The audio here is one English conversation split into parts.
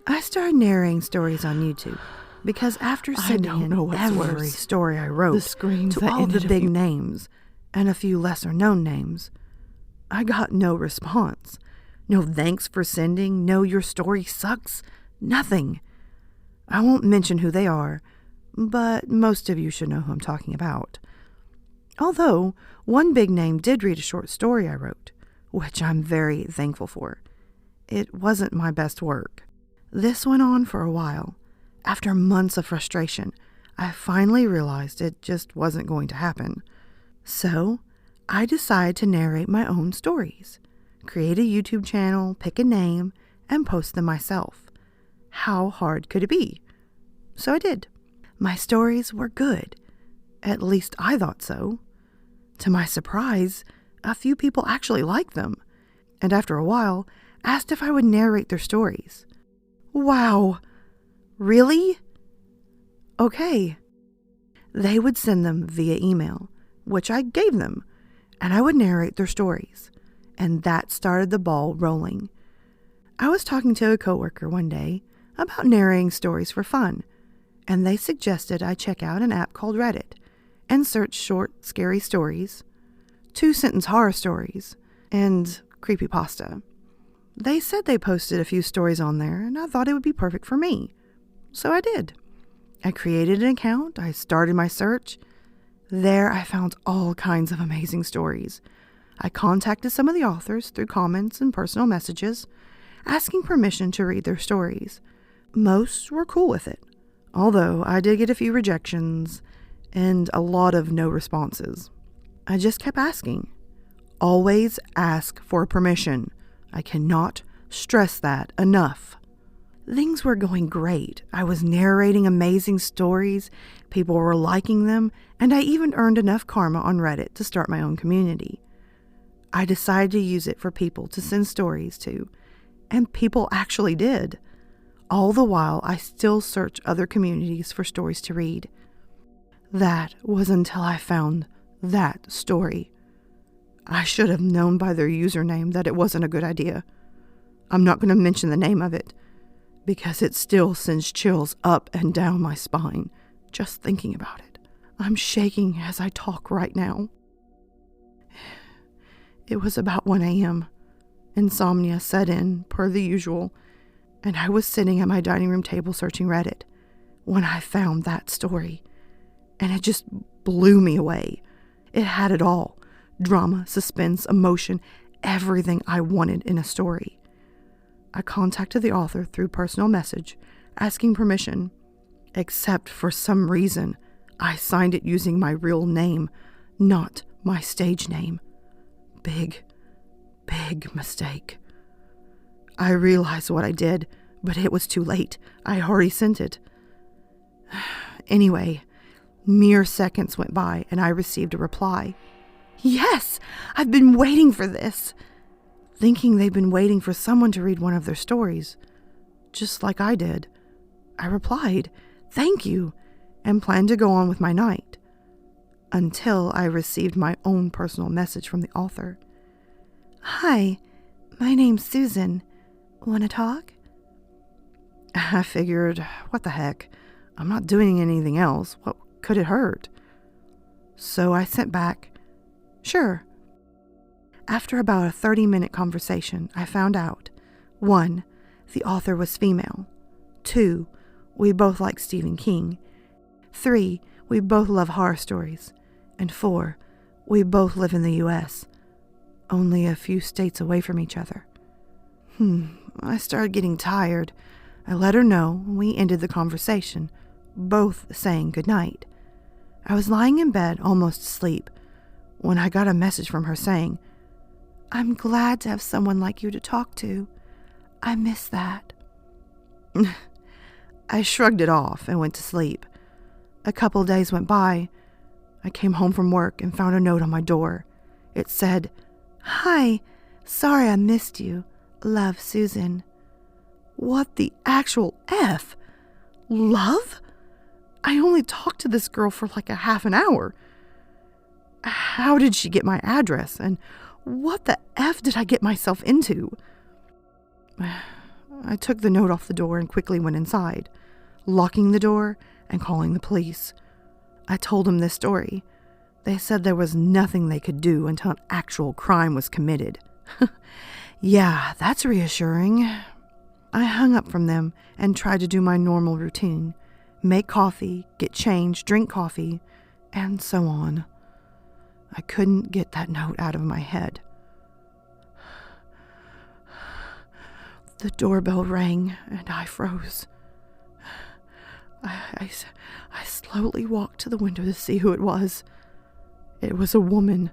I started narrating stories on YouTube because after sending in every story I wrote to all the big names and a few lesser-known names, I got no response. No thanks for sending, no your story sucks, nothing. I won't mention who they are, but most of you should know who I'm talking about. Although, one big name did read a short story I wrote, which I'm very thankful for. It wasn't my best work. This went on for a while. After months of frustration, I finally realized it just wasn't going to happen. So, I decided to narrate my own stories, create a YouTube channel, pick a name, and post them myself. How hard could it be? So I did. My stories were good. At least I thought so. To my surprise, a few people actually liked them, and after a while, asked if I would narrate their stories. Wow! Really? Okay. They would send them via email, which I gave them, and I would narrate their stories, and that started the ball rolling. I was talking to a coworker one day about narrating stories for fun, and they suggested I check out an app called Reddit and search short, scary stories, 2-sentence horror stories, and Creepypasta. They said they posted a few stories on there, and I thought it would be perfect for me. So I did. I created an account, I started my search. There I found all kinds of amazing stories. I contacted some of the authors through comments and personal messages, asking permission to read their stories. Most were cool with it, although I did get a few rejections and a lot of no responses. I just kept asking. Always ask for permission. I cannot stress that enough. Things were going great. I was narrating amazing stories, people were liking them, and I even earned enough karma on Reddit to start my own community. I decided to use it for people to send stories to, and people actually did. All the while, I still search other communities for stories to read. That was until I found that story. I should have known by their username that it wasn't a good idea. I'm not going to mention the name of it, because it still sends chills up and down my spine, just thinking about it. I'm shaking as I talk right now. It was about 1 a.m. Insomnia set in, per the usual, and I was sitting at my dining room table searching Reddit when I found that story, and it just blew me away. It had it all. Drama, suspense, emotion, everything I wanted in a story. I contacted the author through personal message, asking permission, except for some reason, I signed it using my real name, not my stage name. Big mistake. I realized what I did, but it was too late. I already sent it. Anyway, mere seconds went by and I received a reply. Yes, I've been waiting for this. Thinking they've been waiting for someone to read one of their stories, just like I did. I replied, thank you, and planned to go on with my night, until I received my own personal message from the author. Hi, my name's Susan. Wanna talk? I figured, what the heck? I'm not doing anything else. What could it hurt? So I sent back, sure. After about a 30-minute conversation, I found out, 1, the author was female. 2, we both like Stephen King. 3, we both love horror stories. And 4, we both live in the U.S., only a few states away from each other. I started getting tired. I let her know, and we ended the conversation, both saying goodnight. I was lying in bed, almost asleep, when I got a message from her saying, I'm glad to have someone like you to talk to. I miss that. I shrugged it off and went to sleep. A couple days went by. I came home from work and found a note on my door. It said, Hi, sorry I missed you. Love, Susan. What the actual F? Love? I only talked to this girl for like a half an hour. How did she get my address? And what the F did I get myself into? I took the note off the door and quickly went inside, locking the door and calling the police. I told them this story. They said there was nothing they could do until an actual crime was committed. Yeah, that's reassuring. I hung up from them and tried to do my normal routine. Make coffee, get changed, drink coffee, and so on. I couldn't get that note out of my head. The doorbell rang and I froze. I slowly walked to the window to see who it was. It was a woman.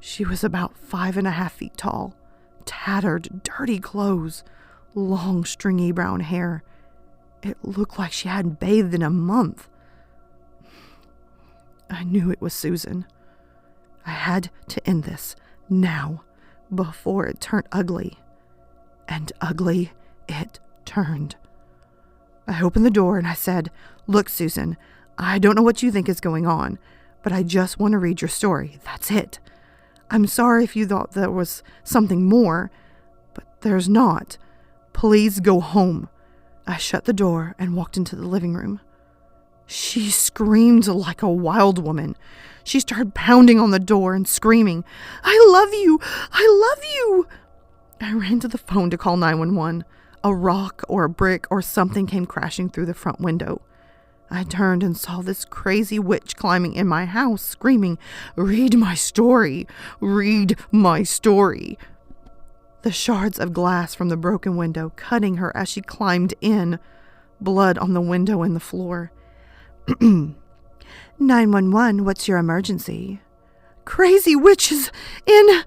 She was about 5.5 feet tall, tattered, dirty clothes, long, stringy brown hair. It looked like she hadn't bathed in a month. I knew it was Susan. I had to end this now, before it turned ugly. And ugly it turned. I opened the door and I said, "Look, Susan, I don't know what you think is going on, but I just want to read your story. That's it. I'm sorry if you thought there was something more, but there's not. Please go home." I shut the door and walked into the living room. She screamed like a wild woman. She started pounding on the door and screaming, "I love you! I love you!" I ran to the phone to call 911. A rock or a brick or something came crashing through the front window. I turned and saw this crazy witch climbing in my house, screaming, "Read my story! Read my story!" The shards of glass from the broken window cutting her as she climbed in, blood on the window and the floor. 911, what's your emergency? Crazy witch is in...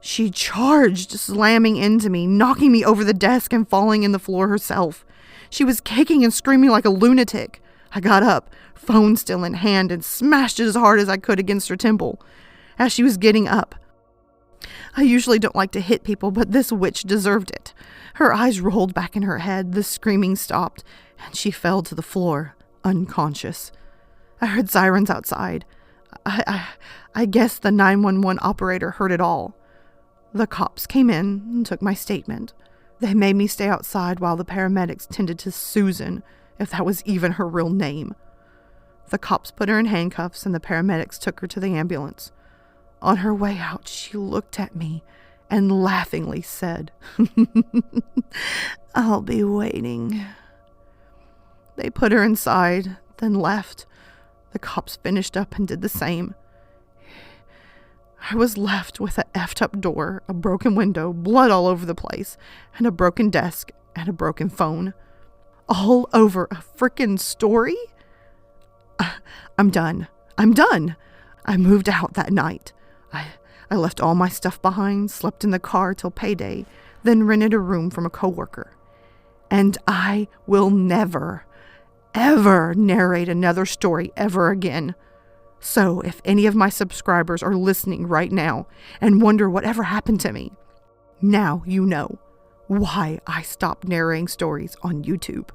She charged, slamming into me, knocking me over the desk and falling in the floor herself. She was kicking and screaming like a lunatic. I got up, phone still in hand, and smashed it as hard as I could against her temple. As she was getting up, I usually don't like to hit people, but this witch deserved it. Her eyes rolled back in her head, the screaming stopped, and she fell to the floor, unconscious. I heard sirens outside. I guess the 911 operator heard it all. The cops came in and took my statement. They made me stay outside while the paramedics tended to Susan, if that was even her real name. The cops put her in handcuffs and the paramedics took her to the ambulance. On her way out, she looked at me and laughingly said, "I'll be waiting." They put her inside, then left. The cops finished up and did the same. I was left with a effed up door, a broken window, blood all over the place, and a broken desk and a broken phone. All over a frickin' story? I'm done. I'm done. I moved out that night. I left all my stuff behind, slept in the car till payday, then rented a room from a coworker. And I will never, ever narrate another story ever again. So if any of my subscribers are listening right now and wonder whatever happened to me, now you know why I stopped narrating stories on YouTube.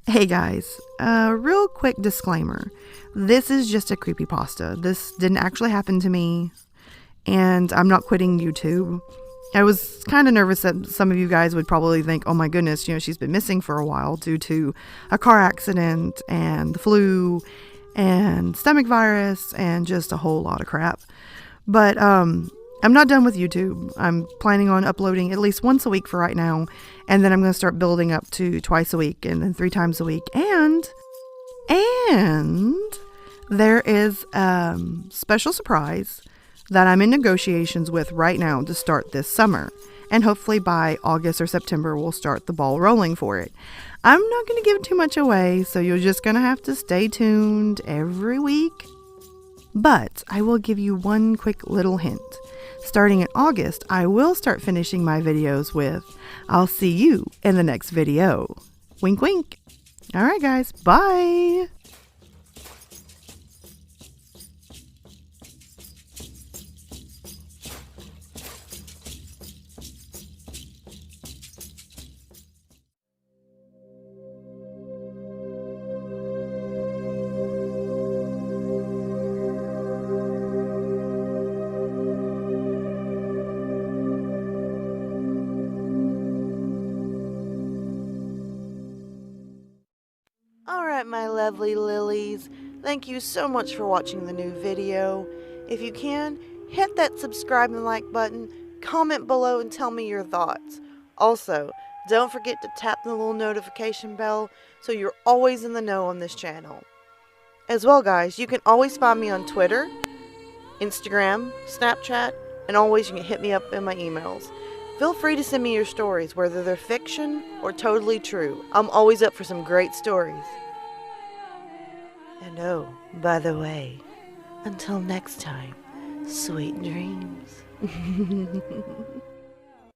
Hey guys, real quick disclaimer. This is just a creepypasta. This didn't actually happen to me, and I'm not quitting YouTube. I was kind of nervous that some of you guys would probably think, oh my goodness, she's been missing for a while due to a car accident and the flu and stomach virus and just a whole lot of crap. But I'm not done with YouTube. I'm planning on uploading at least once a week for right now, and then I'm going to start building up to twice a week and then 3 times a week. And there is a special surprise that I'm in negotiations with right now to start this summer. And hopefully by August or September, we'll start the ball rolling for it. I'm not going to give too much away, so you're just going to have to stay tuned every week. But I will give you one quick little hint. Starting in August, I will start finishing my videos with, "I'll see you in the next video." Wink, wink. All right, guys. Bye. Alright, my lovely lilies, thank you so much for watching the new video. If you can, hit that subscribe and like button, comment below and tell me your thoughts. Also, don't forget to tap the little notification bell so you're always in the know on this channel. As well, guys, you can always find me on Twitter, Instagram, Snapchat, and always you can hit me up in my emails. Feel free to send me your stories, whether they're fiction or totally true. I'm always up for some great stories. And oh, by the way, until next time, sweet dreams.